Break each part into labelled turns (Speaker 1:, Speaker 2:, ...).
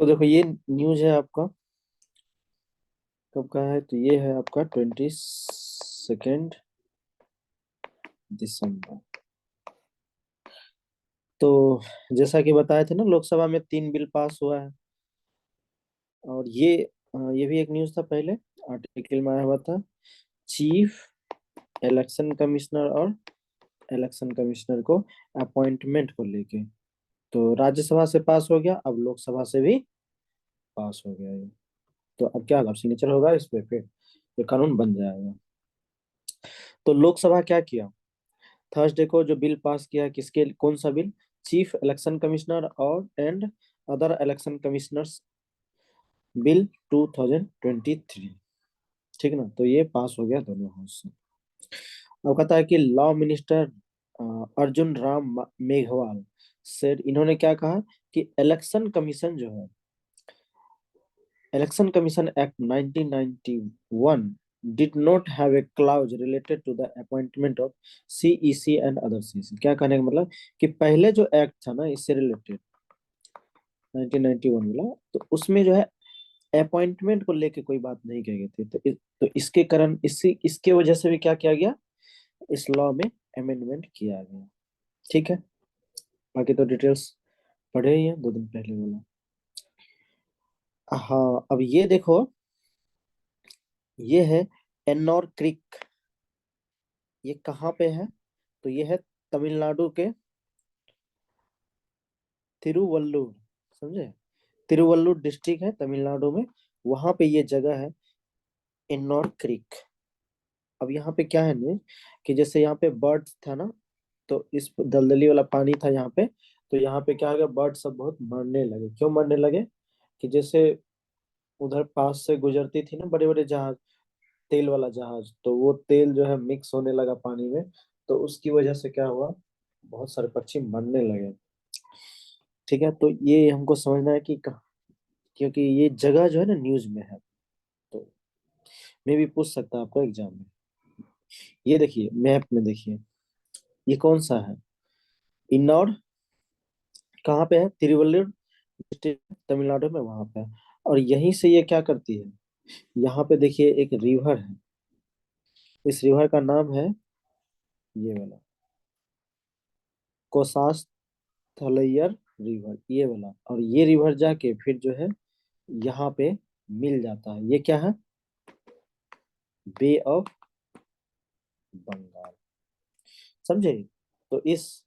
Speaker 1: तो देखो ये न्यूज है आपका, कब का है? तो ये है आपका 22 दिसंबर। तो जैसा कि बताए थे ना, लोकसभा में 3 बिल पास हुआ है। और ये भी एक न्यूज था पहले, आर्टिकल में आया हुआ था। चीफ इलेक्शन कमिश्नर और इलेक्शन कमिश्नर को अपॉइंटमेंट को लेके, तो राज्यसभा से पास हो गया, अब लोकसभा से भी पास हो गया ये। तो अब क्या होगा, सिग्नेचर होगा इस पे, फिर ये कानून बन जाएगा। तो लोकसभा क्या किया, थर्सडे को जो बिल पास किया, किसके, कौन सा बिल? चीफ इलेक्शन कमिश्नर और and other election commissioners bill 2023। ठीक ना, तो ये पास हो गया दोनों हाउस से। अब कहता है कि law minister Arjun Ram Meghwal said, इन्होंने क्या कहा कि इलेक्शन कमीशन जो है, election commission act 1991 did not have a clause related to the appointment of CEC and other CEC। क्या कहने का मतलब कि पहले जो एक्ट था ना इससे रिलेटेड, 1991 वाला, तो उसमें जो है अपॉइंटमेंट को लेके कोई बात नहीं कही गई थी। तो इसके कारण इसके वजह से भी क्या किया गया, इस लॉ में अमेंडमेंट किया गया। ठीक है, बाकी तो डिटेल्स पढ़े ही हैं, 2 दिन पहले बोला। हाँ, अब ये देखो, ये है एन्नोर क्रिक। ये कहाँ पे है? तो ये है तमिलनाडु के तिरुवल्लुर, समझे? तिरुवल्लुर डिस्ट्रिक्ट है तमिलनाडु में, वहां पे ये जगह है, एन्नोर क्रिक। अब यहाँ पे क्या है ने, कि जैसे यहाँ पे बर्ड था ना, तो इस दलदली वाला पानी था यहाँ पे, तो यहाँ पे क्या हो गया, बर्ड सब बहुत मरने लगे। क्यों मरने लगे? कि जैसे उधर पास से गुजरती थी ना बड़े बड़े जहाज, तेल वाला जहाज, तो वो तेल जो है मिक्स होने लगा पानी में, तो उसकी वजह से क्या हुआ, बहुत सारे पक्षी मरने लगे। ठीक है, तो ये हमको समझना है कि क्योंकि ये जगह जो है ना न्यूज में है, तो मैं भी पूछ सकता है आपको एग्जाम में। ये देखिए मैप में, देखिए ये कौन सा है, इन्नौर कहाँ पे है, तिरुवल्लुर डिस्ट्रिक्ट तमिलनाडु में, वहां पे है। और यहीं से ये क्या करती है, यहाँ पे देखिए एक रिवर है, इस रिवर का नाम है ये वाला, कोसास थलैयर रिवर, ये वाला। और ये रिवर जाके फिर जो है यहाँ पे मिल जाता है, ये क्या है, बे ऑफ बंगाल। समझे? तो इस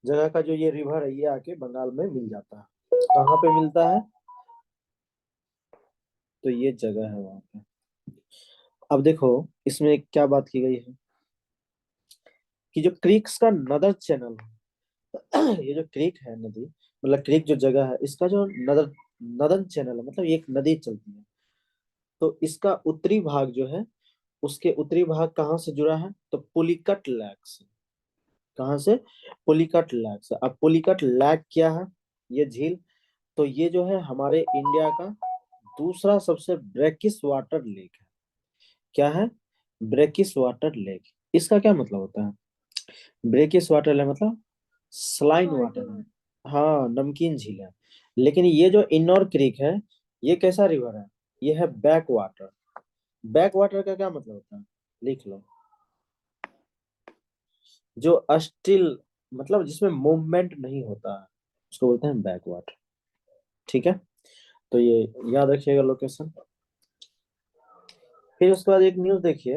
Speaker 1: जगह का जो ये रिवर है, ये आके बंगाल में मिल जाता है। कहाँ पे मिलता है? तो ये जगह है वहां पे। अब देखो इसमें क्या बात की गई है, कि जो क्रीक्स का नदर चैनल है, ये जो क्रीक है नदी, मतलब क्रीक जो जगह है, इसका जो नदर नदन चैनल है, मतलब ये एक नदी चलती है, तो इसका उत्तरी भाग जो है, उसके उत्तरी भाग कहाँ से जुड़ा है, तो पुलिकट लैक से। कहाँ से? पुलिकट लैक से। अब पुलिकट लैक क्या है, ये झील, तो ये जो है हमारे इंडिया का दूसरा सबसे ब्रैकिश वाटर लेक है। क्या है? Brackish water lake. इसका क्या मतलब होता है? ब्रैकिश वाटर है मतलब सलाइन वाटर है, हाँ नमकीन झील है। लेकिन ये जो इन्नौर क्रीक है, ये कैसा रिवर है, ये है बैक वाटर। बैक वाटर का क्या मतलब होता है, लिख लो, जो स्टिल, मतलब जिसमें मूवमेंट नहीं होता है, उसको बोलते हैं बैक वाटर। ठीक है, तो ये याद रखिएगा लोकेशन। फिर उसके बाद एक न्यूज देखिए,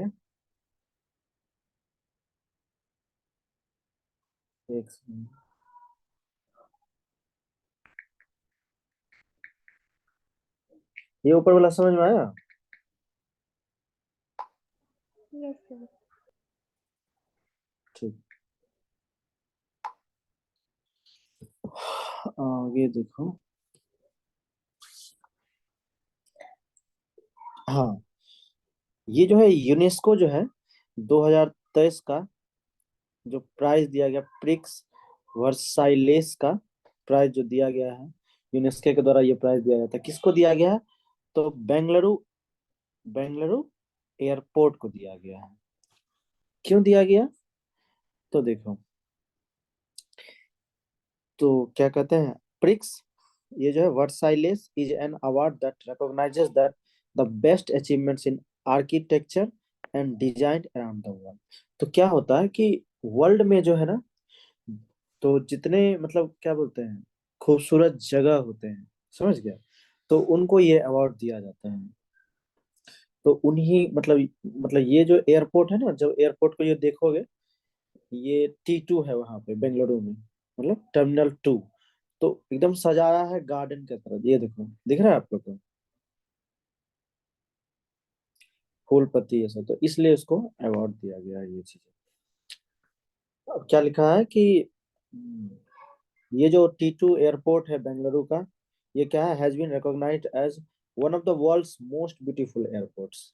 Speaker 1: एक ये ऊपर वाला समझ में आया?
Speaker 2: Yes sir.
Speaker 1: ठीक, आगे देखो। हाँ, ये जो है यूनेस्को जो है 2023 का जो प्राइज दिया गया, प्रिक्स वर्साइलेस का प्राइज जो दिया गया है, यूनेस्को के द्वारा ये प्राइज दिया जाता है, किसको दिया गया है? तो बेंगलुरु, बेंगलुरु एयरपोर्ट को दिया गया है। क्यों दिया गया? तो देखो, तो क्या कहते हैं, प्रिक्स ये जो है Versailles is an award that recognises that the best achievements in architecture and design around the world. तो क्या होता है कि वर्ल्ड में जो है ना, तो जितने मतलब क्या बोलते हैं, खूबसूरत जगह होते हैं, समझ गया, तो उनको ये अवार्ड दिया जाता है। तो उन्हीं मतलब ये जो एयरपोर्ट है ना, जब एयरपोर्ट को ये देखोगे, ये T2 है वहां पे बेंगलुरु में, मतलब टर्मिनल 2। तो एकदम सजाया है गार्डन की तरह, ये देखो, दिख रहा है आप लोग को फूल पत्ती ये सब, तो इसलिए उसको अवार्ड दिया गया है ये चीज। अब क्या लिखा है कि ये जो T2 एयरपोर्ट है बेंगलुरु का, ये क्या है, has been recognised as one of the world's most beautiful airports.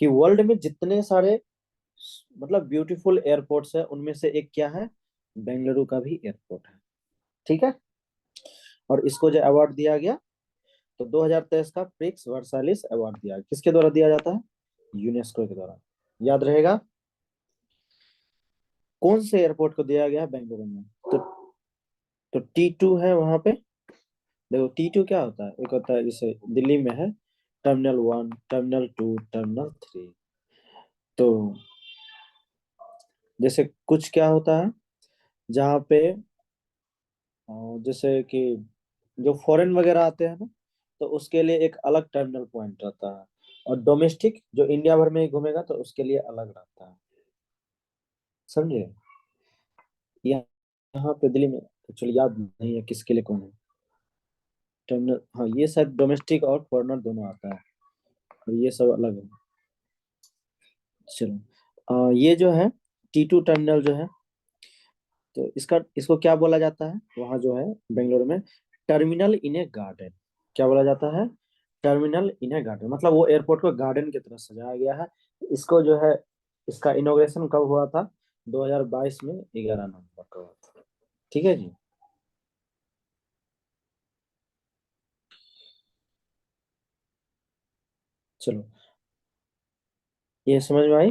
Speaker 1: कि वर्ल्ड में जितने सारे मतलब ब्यूटीफुल एयरपोर्ट्स है, उनमें से एक क्या है, बेंगलुरु का भी एयरपोर्ट है। ठीक है। और इसको जो अवार्ड दिया गया, तो 2023 का प्रिक्स वर्सालिस अवार्ड दिया, किसके द्वारा दिया जाता है, यूनेस्को के द्वारा। याद रहेगा। कौन से एयरपोर्ट को दिया गया है बेंगलुरु में, तो T2 है वहां पे। देखो T2 क्या होता है, एक होता है जैसे दिल्ली में है टर्मिनल 1, टर्मिनल 2, टर्मिनल 3। तो जैसे कुछ क्या होता है जहाँ पे जैसे कि जो फॉरेन वगैरह आते हैं ना, तो उसके लिए एक अलग टर्मिनल पॉइंट रहता है। और डोमेस्टिक जो इंडिया भर में ही घूमेगा तो उसके लिए अलग रहता है, समझे। यहाँ यहाँ पे दिल्ली में एक्चुअली याद नहीं है किसके लिए कौन है टर्मिनल। हाँ, ये शायद डोमेस्टिक और फॉरेनर दोनों आता है, और ये सब अलग है। चलो, ये जो है T2 टर्मिनल जो है, तो इसको क्या बोला जाता है वहाँ जो है बेंगलोर में, टर्मिनल इन ए गार्डन। क्या बोला जाता है, टर्मिनल इन ए गार्डन, मतलब वो एयरपोर्ट को गार्डन की तरह सजाया गया है। इसको जो है, इसका इनॉग्रेशन कब हुआ था, 2022 में 11 नवंबर को हुआ था। ठीक है जी। चलो, ये समझ में आई।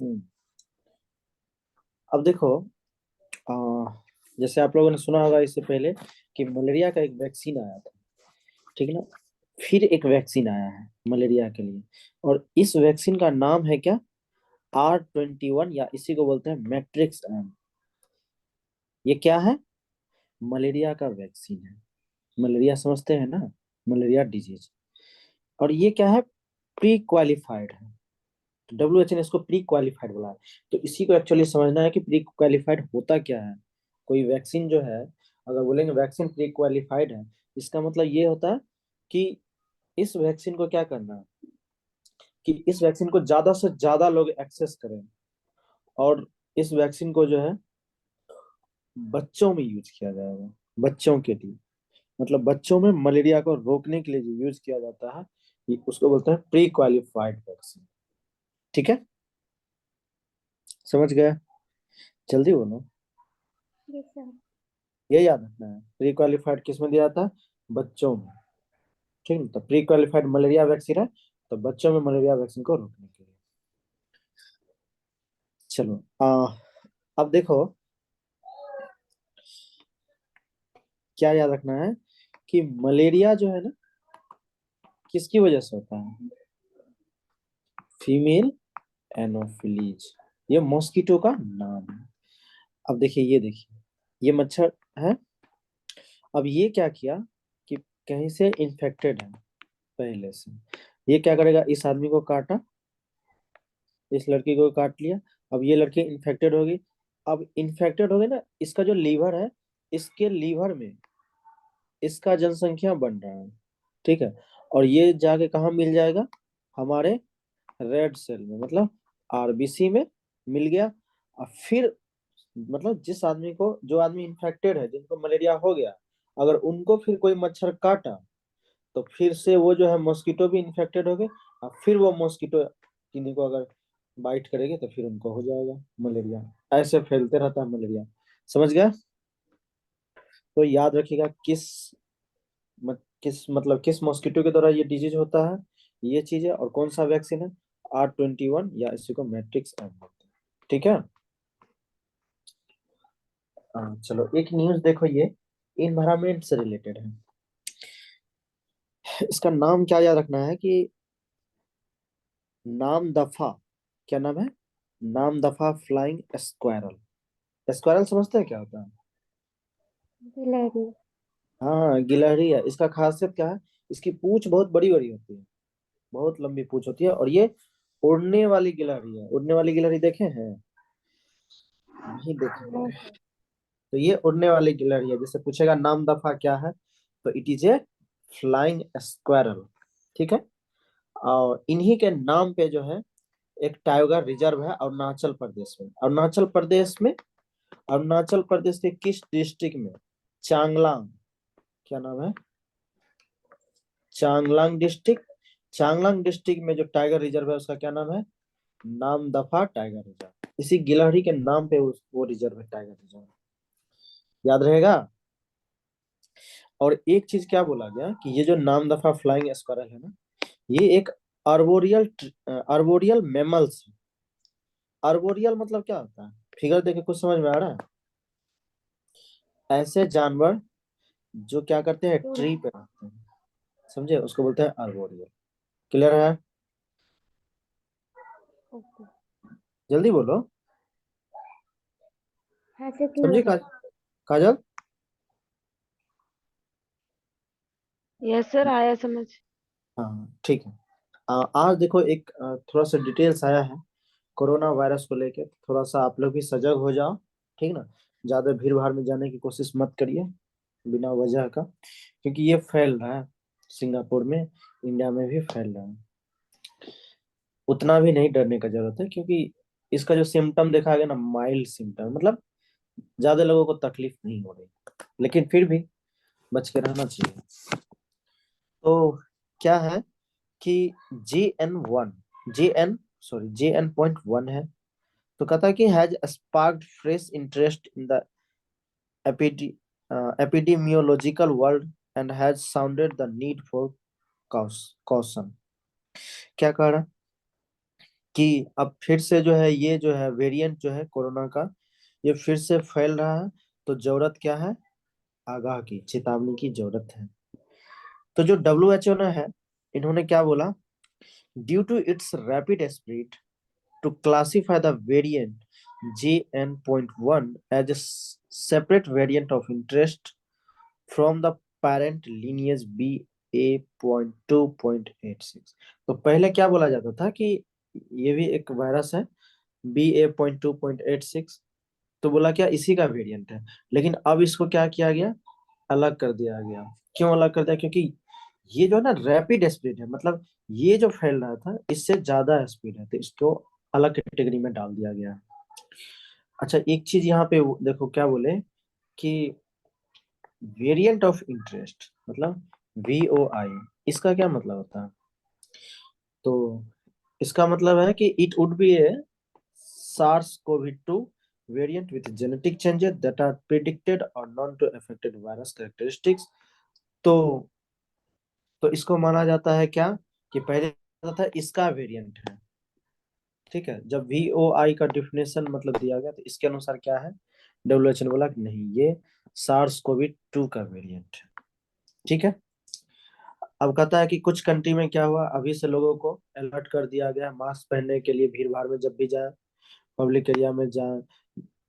Speaker 1: हम्म। अब देखो, आ, जैसे आप लोगों ने सुना होगा इससे पहले कि मलेरिया का एक वैक्सीन आया था, ठीक है ना। फिर एक वैक्सीन आया है मलेरिया के लिए, और इस वैक्सीन का नाम है क्या, R21, या इसी को बोलते हैं मैट्रिक्स एम। ये क्या है, मलेरिया का वैक्सीन है। मलेरिया समझते हैं ना, मलेरिया डिजीज। और ये क्या है, प्री क्वालिफाइड है। तो WHO ने इसको प्री क्वालिफाइड बोला है। तो इसी को एक्चुअली समझना है कि प्री क्वालिफाइड होता क्या है। कोई वैक्सीन जो है, अगर बोलेंगे वैक्सीन प्री क्वालिफाइड है, इसका मतलब ये होता है कि इस वैक्सीन को क्या करना है, कि इस वैक्सीन को ज्यादा से ज्यादा लोग एक्सेस करें। और इस वैक्सीन को जो है बच्चों में यूज किया जाएगा, बच्चों के लिए, मतलब बच्चों में मलेरिया को रोकने के लिए जो यूज किया जाता है, ये उसको बोलते हैं प्री क्वालिफाइड वैक्सीन। ठीक है, समझ गए, जल्दी बोलो।
Speaker 2: Yes sir.
Speaker 1: ये याद रखना है, प्री क्वालिफाइड किस में दिया था, बच्चों में। ठीक है, तो प्री क्वालिफाइड मलेरिया वैक्सीन है, तो बच्चों में मलेरिया वैक्सीन को रोकने के लिए। चलो, अब देखो क्या याद रखना है, कि मलेरिया जो है ना, किसकी वजह से होता है, फीमेल एनोफिलीज, ये मॉस्किटो का नाम है। अब देखिए, ये देखिए, ये मच्छर है। अब ये क्या किया कि कहीं से इन्फेक्टेड है पहले से, ये क्या करेगा, इस आदमी को काटा, इस लड़की को काट लिया। अब ये लड़की इन्फेक्टेड होगी। अब इन्फेक्टेड हो गई ना, इसका जो लीवर है, इसके लीवर में इसका जनसंख्या बढ़ रहा है। ठीक है। और ये जाके कहाँ मिल जाएगा, हमारे रेड सेल में, मतलब RBC में मिल गया। और फिर मतलब जिस आदमी को, जो आदमी इन्फेक्टेड है, जिनको मलेरिया हो गया, अगर उनको फिर कोई मच्छर काटा, तो फिर से वो जो है मॉस्किटो भी इन्फेक्टेड हो गए। और फिर वो मॉस्किटो किन्हीं को अगर बाइट करेगी, तो फिर उनको हो जाएगा मलेरिया। ऐसे फैलते रहता है मलेरिया, समझ गया। तो याद रखिएगा किस मॉस्किटो के द्वारा ये डिजीज होता है, ये चीज है, और कौन सा वैक्सीन है, R21, या इसी को मैट्रिक्स एम बोलते हैं। ठीक है। हाँ चलो, एक न्यूज देखो, ये इन्वायरमेंट से रिलेटेड है। इसका नाम क्या याद रखना है कि नाम दफा, क्या नाम है? नाम दफा फ्लाइंग स्क्वायरल। स्क्वायरल समझते हैं क्या होता है?
Speaker 2: गिलहरी।
Speaker 1: हाँ गिलहरी है। इसका खासियत क्या है? इसकी पूंछ बहुत बड़ी बड़ी होती है, बहुत लंबी पूंछ होती है, और ये उड़ने वाली गिलहरी है। उड़ने वाली गिलहरी देखे हैं? नहीं देखे
Speaker 2: नहीं
Speaker 1: होंगे।
Speaker 2: सर।
Speaker 1: तो ये उड़ने वाली गिलहरी है। जैसे पूछेगा नाम दफा क्या है, तो it is a flying squirrel. ठीक है। और इन्हीं के नाम पे जो है एक टाइगर रिजर्व है अरुणाचल प्रदेश में। अरुणाचल प्रदेश के किस डिस्ट्रिक्ट में? चांगलांग। क्या नाम है? चांगलांग डिस्ट्रिक्ट। चांगलांग डिस्ट्रिक्ट में जो टाइगर रिजर्व है उसका क्या नाम है? Namdapha tiger reserve. इसी गिलहरी के नाम पे वो रिजर्व है, टाइगर रिजर्व। याद रहेगा। और एक चीज क्या बोला गया कि ये जो नामदफा फ्लाइंग स्क्वायरल है ना, ये एक अर्बोरियल मैमल्स है। अर्बोरियल मतलब क्या होता है? फिगर देखे कुछ समझ में आ रहा है? ऐसे जानवर जो क्या करते हैं,
Speaker 2: तो
Speaker 1: ट्री पे रहते हैं, समझे, उसको बोलते हैं अर्बोरियल। क्लियर है?
Speaker 2: ओके।
Speaker 1: जल्दी बोलो।
Speaker 2: हाँ सर,
Speaker 1: समझे
Speaker 2: क्लियर है।
Speaker 1: काजल?
Speaker 2: यस सर, आया समझ।
Speaker 1: हाँ ठीक है। आज देखो एक थोड़ा सा डिटेल्स आया है कोरोना वायरस को लेके। थोड़ा सा आप लोग भी सजग हो जाओ, ठीक ना। ज्यादा भीड़ भाड़ में जाने की कोशिश मत करिए बिना वजह का, क्योंकि ये फैल रहा है सिंगापुर में, इंडिया में भी फैल रहा है। उतना भी नहीं डरने का जरूरत है, क्योंकि इसका जो सिम्टम देखा गया ना, माइल्ड सिम्टम, मतलब ज्यादा लोगों को तकलीफ नहीं हो रही, लेकिन फिर भी बच के रहना चाहिए। तो क्या है कि JN1, जे एन सॉरी JN.1 है। तो कहता है कि has sparked fresh interest in the epidemiological world and has sounded the need for caution। क्या कह रहा है कि अब फिर से जो है, ये जो है वेरिएंट जो है कोरोना का, ये फिर से फैल रहा है। तो जरूरत क्या है? आगाह की, चेतावनी की जरूरत है। तो जो WHO ने है, इन्होंने क्या बोला? Due to its rapid spread, to classify the variant JN.1 as a separate variant of interest from the parent lineage BA.2.86। तो पहले क्या बोला जाता था कि ये भी एक वायरस है, BA.2.86। तो बोला क्या इसी का वेरिएंट है, लेकिन अब इसको क्या किया गया? अलग कर दिया गया। क्यों अलग कर दिया? क्योंकि ये जो है ना रैपिड स्प्रेड है, मतलब ये जो फैल रहा था इससे ज्यादा स्पीड है, तो इसको अलग कैटेगरी में डाल दिया गया। अच्छा एक चीज यहाँ पे देखो क्या बोले कि वेरिएंट ऑफ इंटरेस्ट मतलब VOI, इसका क्या मतलब होता है? तो इसका मतलब है कि it would be A SARS-CoV-2 variant with genetic changes that are predicted or known to affected virus characteristics। तो इसको माना जाता है क्या कि पहले था इसका वेरिएंट है। ठीक है, जब VOI का डिफिनेशन मतलब दिया गया तो इसके अनुसार क्या है, WHO ने बोला कि नहीं, ये SARS-CoV-2 का वेरिएंट है। ठीक है। अब कहता है कि कुछ कंट्री में क्या हुआ, अभी से लोगों को अलर्ट कर दिया गया मास्क पहनने के लिए, भीड़ भाड़ में जब भी जाए, पब्लिक एरिया में जाए,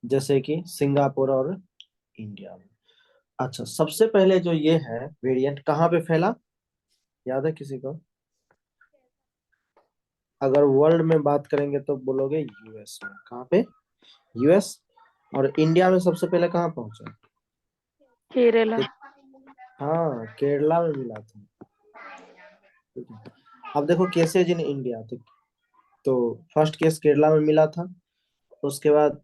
Speaker 1: जैसे कि सिंगापुर और इंडिया में। अच्छा सबसे पहले जो ये है वेरिएंट कहाँ पे फैला, याद है किसी को? अगर वर्ल्ड में बात करेंगे तो बोलोगे US में। कहाँ पे? US। और इंडिया में सबसे पहले कहाँ पहुंचा?
Speaker 2: केरला।
Speaker 1: हाँ केरला में मिला था। ठीक है। अब देखो केसेज इन इंडिया, तो फर्स्ट केस केरला में मिला था। उसके बाद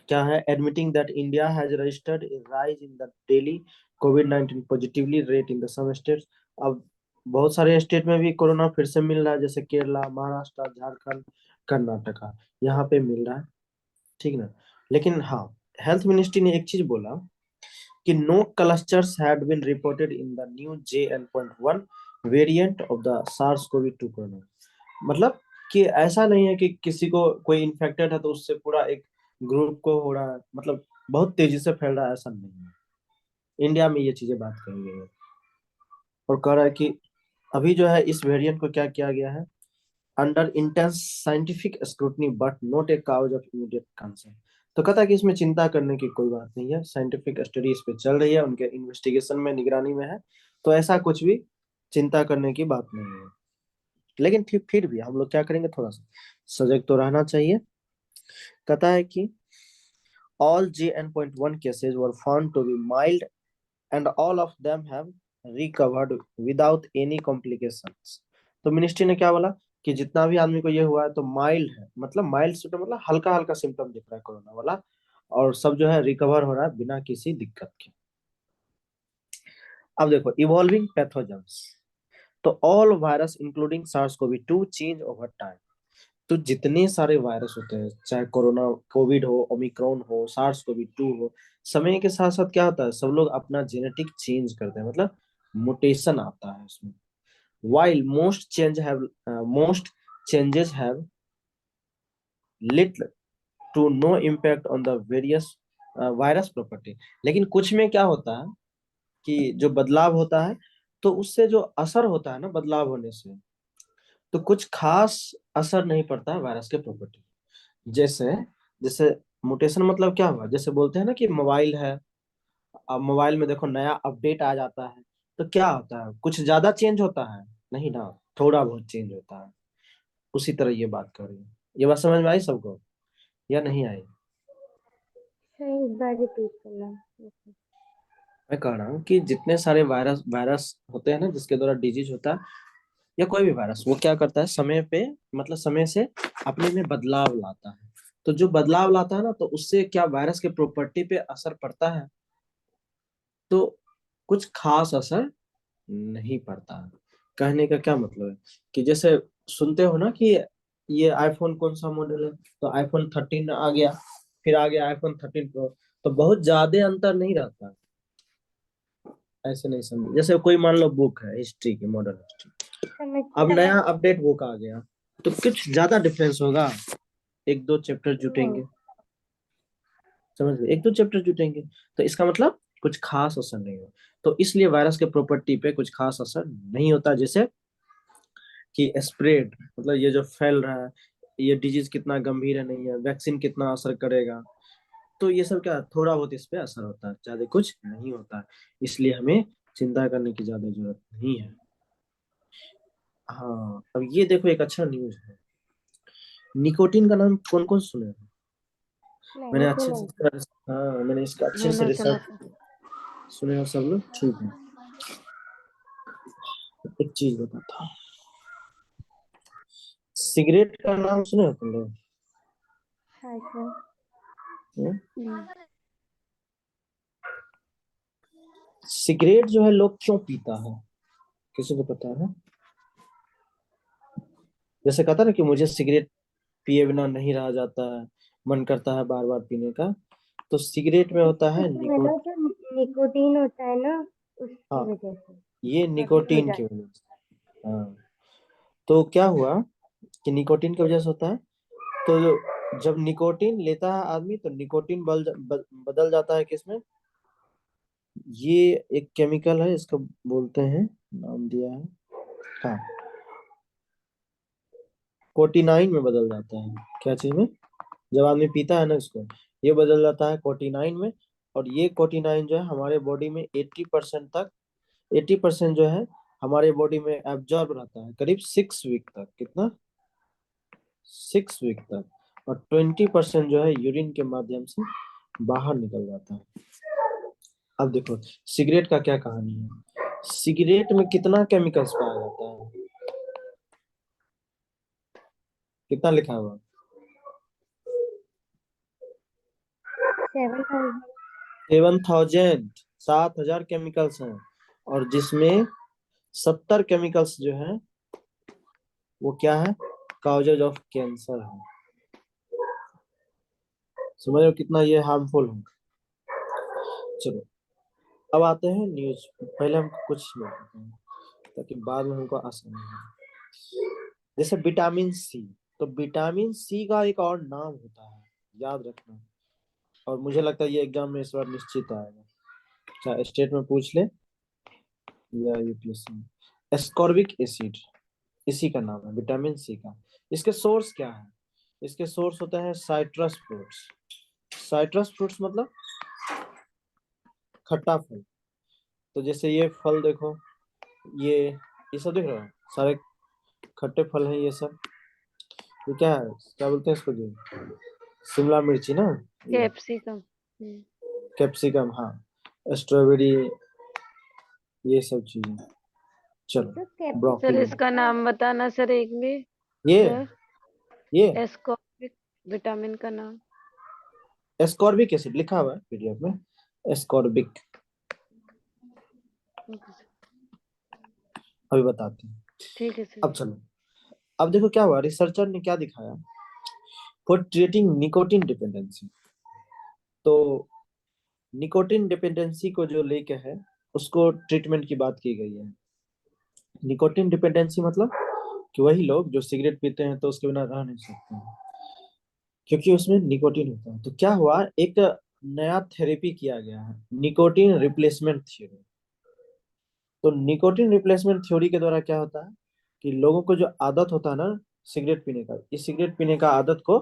Speaker 1: क्या है, admitting that India has registered a rise in the daily COVID-19 positively rate in the some states. अब बहुत सारे स्टेट में भी कोरोना फिर से मिल रहा है, जैसे केरला, महाराष्ट्र, झारखंड, कर्नाटका, यहाँ पे मिल रहा है। ठीक ना। लेकिन हाँ, हेल्थ मिनिस्ट्री ने एक चीज बोला कि no clusters had been reported in the new JN.1 variant of the SARS-CoV-2 corona. मतलब कि ऐसा नहीं है कि किसी को कोई इन्फेक्टेड है तो उससे पूरा एक ग्रुप को हो रहा है, मतलब बहुत तेजी से फैल रहा है, ऐसा नहीं है। इंडिया में ये चीजें बात कही गई है। और कह रहा है कि अभी जो है इस वेरिएंट को क्या किया गया है, under intense scientific scrutiny but not a cause of immediate concern. तो कहता है कि इसमें चिंता करने की कोई बात नहीं है, साइंटिफिक स्टडी इस पे चल रही है, उनके इन्वेस्टिगेशन में, निगरानी में है, तो ऐसा कुछ भी चिंता करने की बात नहीं है। लेकिन फिर भी हम लोग क्या करेंगे, थोड़ा सा सजग तो रहना चाहिए। कहता है कि all JN.1 cases were found to be mild and all of them have recovered without any complications। तो मिनिस्ट्री ने क्या बोला कि जितना भी आदमी को ये हुआ है तो माइल्ड है, मतलब माइल्ड सिम्टम मतलब हल्का हल्का सिम्टम दिख रहा है कोरोना वाला, और सब जो है रिकवर हो रहा है बिना किसी दिक्कत के। अब देखो इवॉल्विंग पैथोजेंस, तो all virus including SARS CoV 2 change over time. तो जितने सारे वायरस होते हैं, चाहे कोरोना, कोविड हो, ओमिक्रॉन हो, सार्स कोवी 2 हो, समय के साथ साथ क्या होता है, सब लोग अपना जेनेटिक चेंज करते हैं, मतलब मुटेशन आता है उसमें। while most changes have little to no impact on the various virus property. लेकिन कुछ में क्या होता है कि जो बदलाव होता है, तो उससे जो असर होता है ना बदलाव होने से, तो कुछ खास असर नहीं पड़ता है वायरस के प्रॉपर्टी। जैसे जैसे मुटेशन मतलब क्या हुआ, जैसे बोलते हैं ना कि मोबाइल है, अब मोबाइल में देखो नया अपडेट आ जाता है, तो क्या होता है, कुछ ज्यादा चेंज होता है, नहीं ना, थोड़ा बहुत चेंज होता है। उसी तरह ये बात कर रही है। ये बात समझ में आई सबको या नहीं आई?
Speaker 2: सर एक बार रिपीट करना।
Speaker 1: मैं कह रहा हूँ कि जितने सारे वायरस वायरस होते हैं ना जिसके द्वारा डिजीज होता है, या कोई भी वायरस, वो क्या करता है समय पे, मतलब समय से अपने में बदलाव लाता है। तो जो बदलाव लाता है ना, तो उससे क्या वायरस के प्रॉपर्टी पे असर पड़ता है, तो कुछ खास असर नहीं पड़ता है। कहने का क्या मतलब है कि जैसे सुनते हो ना कि ये आईफोन कौन सा मॉडल है, तो आईफोन 13 आ गया, फिर आ गया आईफोन 13 प्रो, तो बहुत ज्यादा अंतर नहीं रहता। ऐसे नहीं समझ, जैसे कोई मान लो बुक है हिस्ट्री की, मॉडर्न हिस्ट्री,
Speaker 2: समझ
Speaker 1: अब नया अपडेट बुक आ गया, तो कुछ ज्यादा डिफरेंस होगा, एक दो चैप्टर
Speaker 2: नहीं।
Speaker 1: जुटेंगे, समझ गए, एक दो चैप्टर जुटेंगे, तो इसका मतलब कुछ खास असर नहीं हो। तो इसलिए वायरस के प्रॉपर्टी पे कुछ खास असर नहीं होता। जैसे कि स्प्रेड, मतलब ये जो फैल रहा है, ये डिजीज कितना गंभीर है नहीं है, वैक्सीन कितना असर करेगा, तो ये सब क्या थोड़ा बहुत इस पे असर होता है, ज्यादा कुछ नहीं होता है। इसलिए हमें चिंता करने की ज्यादा जरूरत नहीं है। हाँ, अब ये देखो एक अच्छा न्यूज है, निकोटीन का नाम कौन कौन सुने हैं? मैंने
Speaker 2: नहीं
Speaker 1: अच्छे से
Speaker 2: सुना।
Speaker 1: इसका, हाँ मैंने इसका अच्छे से
Speaker 2: मैंने सुना
Speaker 1: रिसर्च,
Speaker 2: था।
Speaker 1: सुने हो सब लोग, ठीक है। एक चीज बताता हूँ, सिगरेट का नाम सुने हो तुम लोग?
Speaker 2: हाँ सर।
Speaker 1: हम्म?
Speaker 2: हम्म।
Speaker 1: सिगरेट जो है लोग क्यों पीता है, किसी को पता है? जैसे कहता है ना कि मुझे सिगरेट पिए बिना नहीं रहा जाता है, मन करता है बार बार पीने का, तो सिगरेट में होता है
Speaker 2: उसमें ना जो निकोटीन होता है ना, उसकी
Speaker 1: हाँ,
Speaker 2: वजह से
Speaker 1: ये
Speaker 2: प्रॉब्लम हो
Speaker 1: निकोटीन की
Speaker 2: जाती
Speaker 1: वजह से। हाँ, तो क्या हुआ कि निकोटीन की वजह से होता है, तो जब निकोटीन लेता है आदमी, तो निकोटीन बदल जाता है किसमें, ये एक केमिकल है, इसको बोलते हैं, नाम दिया है, हाँ, कोटिनाइन में बदल जाता है। क्या चीज में? जब आदमी पीता है ना इसको, ये बदल जाता है कोटिनाइन में। और ये कोटिनाइन जो है हमारे बॉडी में 80% तक, 80% जो है हमारे बॉडी में एब्जॉर्ब रहता है, करीब 6 वीक तक, कितना, 6 वीक तक। और 20% जो है यूरिन के माध्यम से बाहर निकल जाता है। अब देखो सिगरेट का क्या कहानी है, सिगरेट में कितना केमिकल्स पाया जाता है, कितना लिखा हुआ?
Speaker 2: 7,000।
Speaker 1: 7,000, 7,000 केमिकल्स हैं। और जिसमें 70 केमिकल्स जो है वो क्या है, काउजेज ऑफ कैंसर है। समझ लो कितना ये हार्मफुल है। चलो अब आते हैं न्यूज, पहले हम कुछ बताते हैं ताकि बाद में हमको आसानी हो। जैसे विटामिन सी, तो विटामिन सी का एक और नाम होता है, याद रखना, और मुझे लगता है ये एग्जाम में इस बार निश्चित आएगा, चाहे स्टेट में पूछ ले या यूपीएससी में। एस्कॉर्बिक एसिड इसी का नाम है, विटामिन सी का। इसके सोर्स क्या है? इसके सोर्स होता है साइट्रस फ्रूट्स। साइट्रस फ्रूट्स मतलब खट्टा फल। तो जैसे ये फल देखो, ये सब देख रहे हो, सारे खट्टे फल हैं ये सब। ये क्या है, क्या बोलते हैं इसको जी? शिमला मिर्ची ना, ये
Speaker 2: कैप्सिकम।
Speaker 1: कैप्सिकम, हाँ, स्ट्रॉबेरी, ये सब चीजें। चलो,
Speaker 2: तो
Speaker 3: सर
Speaker 1: ब्रोकली,
Speaker 3: इसका नाम बताना सर एक भी।
Speaker 1: ये
Speaker 3: सर
Speaker 1: ये
Speaker 3: एस्कॉर्बिक विटामिन का नाम।
Speaker 1: एस्कॉर्बिक एसिड लिखा हुआ है पीडीएफ में, एस्कॉर्बिक।
Speaker 3: ओके सर,
Speaker 1: अभी बताते हैं।
Speaker 3: ठीक है सर।
Speaker 1: अब चलो, अब देखो क्या हुआ, रिसर्चर ने क्या दिखाया फॉर ट्रीटिंग निकोटिन डिपेंडेंसी। तो निकोटिन डिपेंडेंसी को जो लेके है, उसको ट्रीटमेंट की बात की गई है। निकोटिन डिपेंडेंसी मतलब कि वही लोग जो सिगरेट पीते हैं तो उसके बिना रह नहीं सकते हैं, क्योंकि उसमें निकोटिन होता है। तो क्या हुआ, एक नया थेरेपी किया गया है, निकोटिन रिप्लेसमेंट थ्योरी। तो निकोटिन रिप्लेसमेंट थ्योरी के द्वारा क्या होता है कि लोगों को जो आदत होता है ना सिगरेट पीने का, इस सिगरेट पीने का आदत को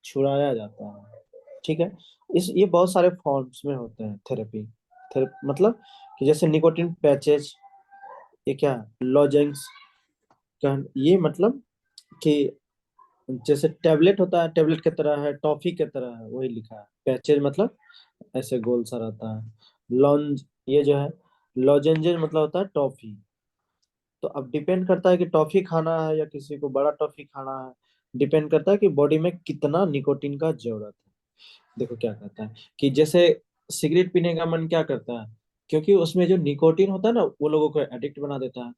Speaker 1: छुड़ाया जाता है। ठीक है, इस ये बहुत सारे फॉर्म्स में होते हैं थेरेपी। मतलब कि जैसे निकोटिन पैचेज, ये क्या लॉजेंस, ये मतलब कि जैसे टेबलेट होता है, टेबलेट की तरह है, टॉफी की तरह है, वही लिखा है। पैचेज मतलब ऐसे गोल सा रहता है। लॉन्ज, ये जो है लॉजेंजेस मतलब होता है टॉफी। तो अब डिपेंड करता है कि टॉफी खाना है या किसी को बड़ा टॉफी खाना है, डिपेंड करता है कि बॉडी में कितना निकोटिन का जरूरत है। देखो क्या कहता है कि जैसे सिगरेट पीने का मन क्या करता है, क्योंकि उसमें जो निकोटिन होता है ना वो लोगों को एडिक्ट बना देता है।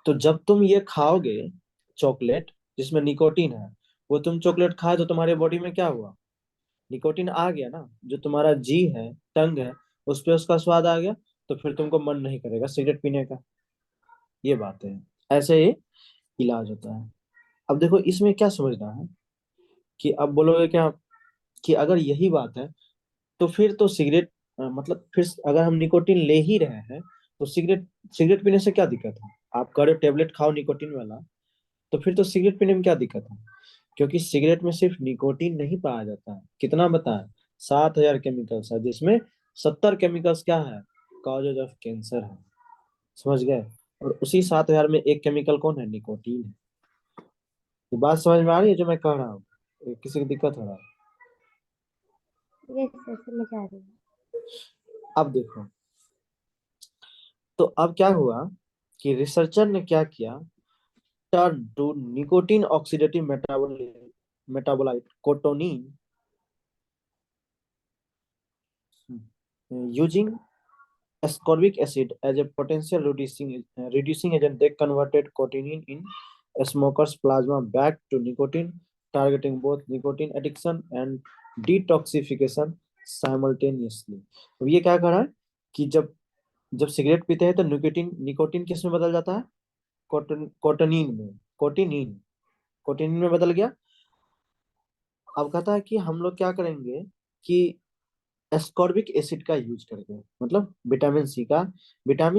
Speaker 1: तो जब तुम ये खाओगे चॉकलेट जिसमें निकोटिन है, वो तुम चॉकलेट खाए तो तुम्हारे बॉडी में क्या हुआ, निकोटिन आ गया ना, जो तुम्हारा जी है, टंग है, उस पे उसका स्वाद आ गया, तो फिर तुमको मन नहीं करेगा सिगरेट पीने का। ये बात है, ऐसे ही इलाज होता है। अब देखो इसमें क्या समझना है कि अब बोलोगे क्या कि अगर यही बात है तो फिर तो सिगरेट मतलब फिर अगर हम निकोटिन ले ही रहे हैं तो सिगरेट सिगरेट पीने से क्या दिक्कत है? आप कह रहे हो टेबलेट खाओ निकोटिन वाला, तो फिर तो सिगरेट पीने में क्या दिक्कत है? क्योंकि सिगरेट में सिर्फ निकोटिन नहीं पाया जाता है, कितना बताएं, 7,000 केमिकल्स है, जिसमें 70 केमिकल्स क्या है, कॉजेज ऑफ कैंसर है। समझ गए? और उसी 7,000 में एक केमिकल कौन है, निकोटीन है। ये बात समझ में आ रही है जो मैं कह रहा हूँ? किसी को दिक्कत हो रहा है?
Speaker 2: यस सर, समझ आ रही है।
Speaker 1: अब देखो, तो अब क्या हुआ कि रिसर्चर ने क्या किया, turn to nicotine oxidative metabolite cotinine using ascorbic acid as a potential reducing agent. They converted cotinine in a smoker's plasma back to nicotine, targeting both nicotine addiction and detoxification simultaneously. अब ये क्या कर रहा है कि जब जब cigarette पीते हैं तो निकोटिन निकोटिन किस में बदल जाता है, कोटोनिन में, कोटिनिन कोटिनिन में बदल गया। अब कहता है कि हम लोग क्या करेंगे कि एस्कॉर्बिक एसिड का यूज करेंगे, मतलब विटामिन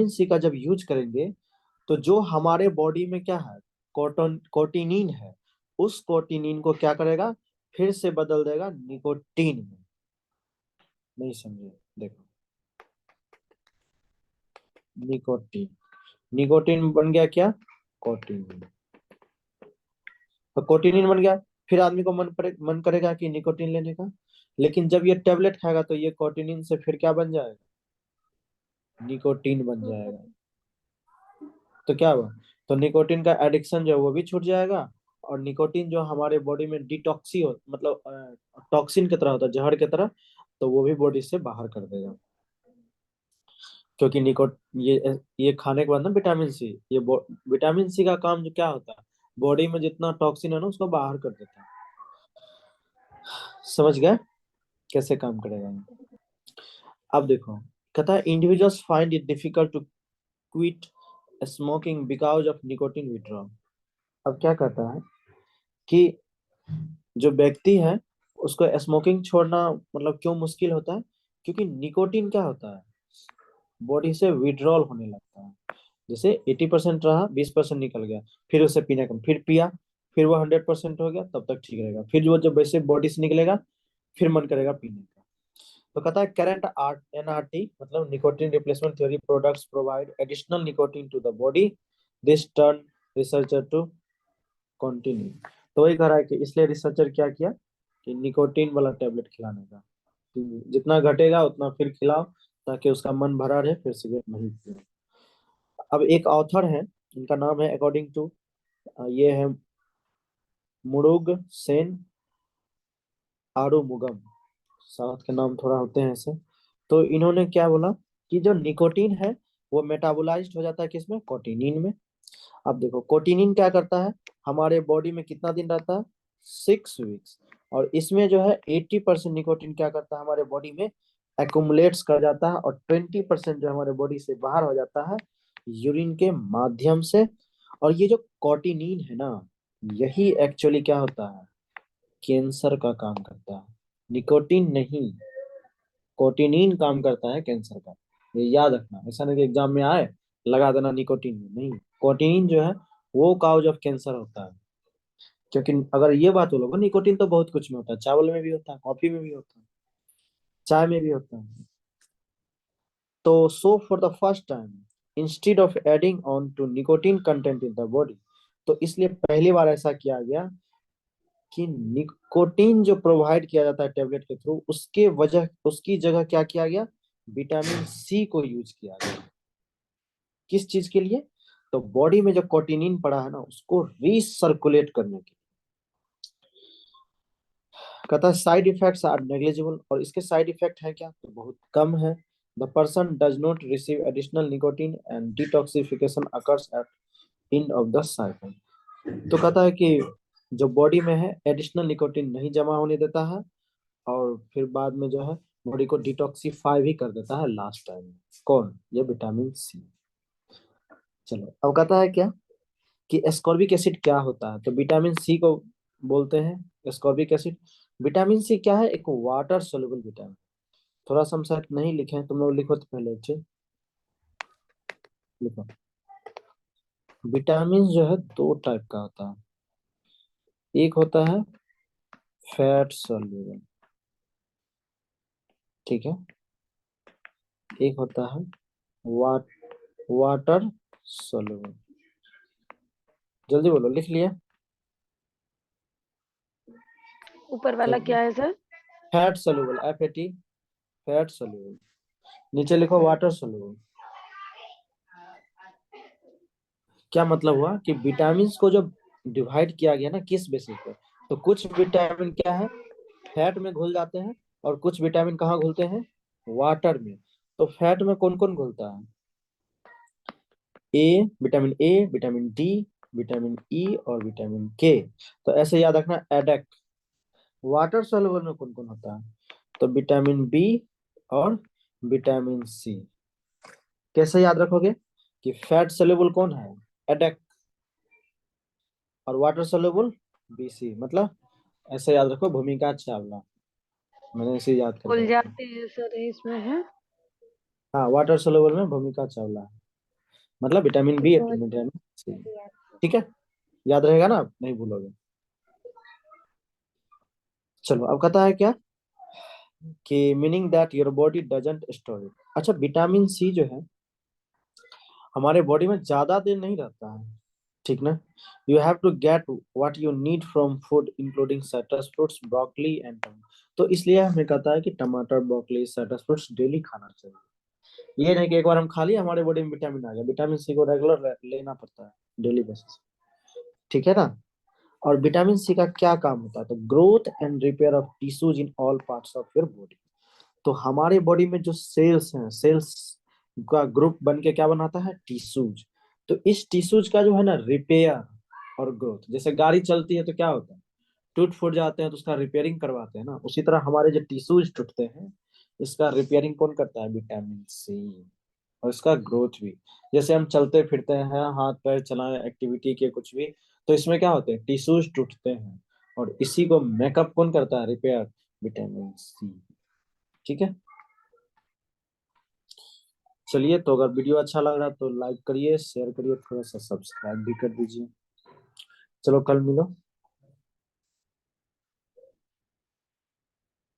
Speaker 1: सी का जब यूज करेंगे तो जो हमारे बॉडी में क्या है, कोटिनिन है, उस कोटिनिन को क्या करेगा, फिर से बदल देगा निकोटीन में। नहीं समझे? देखो, निकोटीन, निकोटीन बन गया क्या, कोटिनिन। तो कोटिनिन बन गया, फिर आदमी को मन करेगा कि निकोटीन लेने का, लेकिन जब ये टेबलेट खाएगा तो ये कोटिनिन से फिर क्या बन जाएगा, निकोटीन बन जाएगा। तो क्या हुआ, तो निकोटीन का एडिक्शन जो है वो भी छूट जाएगा, और निकोटीन जो हमारे बॉडी में डिटॉक्सी हो मतलब टॉक्सिन की तरह होता है, जहर की तरह, तो वो भी बॉडी से बाहर कर देगा। क्योंकि ये खाने के बाद ना विटामिन सी, विटामिन सी का काम जो क्या होता है, बॉडी में जितना टॉक्सिन है ना उसको बाहर कर देता है। समझ गए कैसे काम करेगा ये? अब देखो, कहता है individuals find it difficult to quit smoking because of nicotine withdrawal. अब क्या कहता है कि जो व्यक्ति है उसको स्मोकिंग छोड़ना मतलब क्यों मुश्किल होता है? क्योंकि निकोटीन क्या होता है, बॉडी से विड्रॉल होने लगता है। जैसे 80% रहा, 20% निकल गया, फिर उसे पीने का, फिर पिया, फिर वो 100% हो गया, तब तक ठीक रहेगा। फिर वो जब वैसे बॉडी से निकलेगा, फिर मन करेगा पीने का। तो कहता है करंट आर एनआरटी मतलब nicotine replacement theory products provide additional nicotine to the body, this turn researcher to continue. तो वही कह रहा है कि इसलिए रिसर्चर क्या किया कि निकोटीन वाला टेबलेट खिलाने का, जितना घटेगा उतना फिर खिलाओ, ताकि उसका मन भरा रहे, फिर सिगरेट नहीं पिए। अब एक ऑथर है, इनका नाम है अकॉर्डिंग टू, ये है मुरुग सेन आरुमुगम, साउथ के नाम थोड़ा होते हैं ऐसे। तो इन्होंने क्या बोला कि जो निकोटीन है वो मेटाबोलाइज्ड हो जाता है किसमें, कोटिनिन में। अब देखो कोटिनिन क्या करता है, हमारे बॉडी में कितना दिन रहता है, 6 वीक्स। और इसमें जो है 80% निकोटीन क्या करता है, हमारे बॉडी में एक्युमुलेट्स कर जाता है, और 20% जो हमारे बॉडी से बाहर हो जाता है यूरिन के माध्यम से। और ये जो कोटिनिन है ना, यही एक्चुअली क्या होता है, कैंसर का काम करता है, निकोटीन नहीं। कोटिनिन काम करता है कैंसर का, ये याद रखना। ऐसा नहीं कि एग्जाम में आए लगा देना निकोटीन में, नहीं। कोटिनिन जो है वो काउज ऑफ कैंसर होता है। क्योंकि अगर ये बात बोलोगे, निकोटीन तो बहुत कुछ में होता है, चावल में भी होता है, कॉफी में भी होता है, चाय में भी होता है। तो so for the first time instead of adding on to nicotine content in the body, तो इसलिए पहली बार ऐसा किया गया कि निकोटीन जो प्रोवाइड किया जाता है टेबलेट के थ्रू, उसके वजह उसकी जगह क्या किया गया, विटामिन सी को यूज किया गया। किस चीज के लिए, तो बॉडी में जो कोटिनिन पड़ा है ना, उसको रीसर्कुलेट करने के लिए। कहता है साइड इफेक्ट्स आर नेग्लिजिबल, और इसके साइड इफेक्ट है क्या, तो बहुत कम है। The person does not receive additional nicotine and detoxification occurs at end of the cycle. तो कहता है कि जो बॉडी में है एडिशनल निकोटीन नहीं जमा होने देता है, और फिर बाद में जो है बॉडी को डिटॉक्सिफाई भी कर देता है लास्ट टाइम में। कौन, ये विटामिन सी। चलो अब कहता है क्या कि एस्कॉर्बिक एसिड क्या होता है, तो विटामिन सी को बोलते हैं एस्कॉर्बिक एसिड। विटामिन सी क्या है, एक वाटर सोल्यूबल विटामिन। थोड़ा सा हम शायद नहीं लिखे हैं, तुम लोग लिखो तो पहले अच्छे लिखो। विटामिन जो है दो टाइप का होता है, एक होता है फैट सोल्यूबल, ठीक है, एक होता है वाटर सोल्यूबल। जल्दी बोलो, लिख लिया?
Speaker 3: ऊपर वाला क्या है sir?
Speaker 1: Fat soluble, FAT, fat soluble. नीचे लिखो वाटर सोल्यूबल। क्या मतलब हुआ कि विटामिन को जब डिवाइड किया गया ना किस बेसिस पे, तो कुछ विटामिन क्या है, फैट में घुल जाते हैं, और कुछ विटामिन कहाँ घुलते हैं, वाटर में। तो फैट में कौन कौन घुलता है, ए, विटामिन डी, विटामिन ई और विटामिन के। तो ऐसे याद रखना एडेक। वाटर सॉल्युबल में कौन कौन होता है, तो विटामिन बी और विटामिन सी। कैसे याद रखोगे कि फैट सोल्यूबल कौन है, एडेक, और वाटर सोल्यूबल बीसी। मतलब ऐसे याद रखो, भूमिका चावला, मैंने इसे याद करके
Speaker 3: खुल
Speaker 1: रखा है।
Speaker 3: जाते हैं सर इसमें है।
Speaker 1: हाँ, वाटर सोल्यूबल में भूमिका चावला है, मतलब विटामिन बी
Speaker 2: बहुत
Speaker 1: विटामिन सी।
Speaker 2: बढ़िया।
Speaker 1: ठीक है, याद रहेगा ना, नहीं भूलोगे। चलो अब कहता है क्या कि meaning that your body doesn't store it. अच्छा, विटामिन सी जो है हमारे बॉडी में ज्यादा दिन नहीं रहता है, ठीक ना। You have to get what you need from food including citrus fruits, broccoli and tomato. तो इसलिए हमें कहता है कि टमाटर, ब्रोकली, साइट्रस फ्रूट्स डेली खाना चाहिए। ये नहीं कि एक बार हम खा लिए हमारे बॉडी में विटामिन आ गया, विटामिन सी को रेगुलर लेना पड़ता है, डेली बेसिस, ठीक है ना। और विटामिन सी का क्या काम होता है, तो growth and repair of tissues in all parts of your body. तो हमारे बॉडी में जो सेल्स हैं, सेल्स का ग्रुप बन के क्या बनाता है, टिश्यूज। तो इस टिश्यूज का जो है ना रिपेयर और ग्रोथ, जैसे गाड़ी चलती है तो क्या होता है, टूट फूट जाते हैं तो उसका रिपेयरिंग करवाते हैं ना, उसी तरह हमारे जो टिश्यूज टूटते हैं, इसका रिपेयरिंग कौन करता है, विटामिन सी। और इसका ग्रोथ भी, जैसे हम चलते फिरते हैं, हाथ पैर चलाए, एक्टिविटी के कुछ भी, तो इसमें क्या होते हैं, टिश्यूज टूटते हैं, और इसी को मेकअप कौन करता है? Repair, vitamin C. ठीक है, चलिए, तो अगर वीडियो अच्छा लग रहा तो लाइक करिए, शेयर करिए, थोड़ा सा सब्सक्राइब भी कर दीजिए। चलो कल मिलो।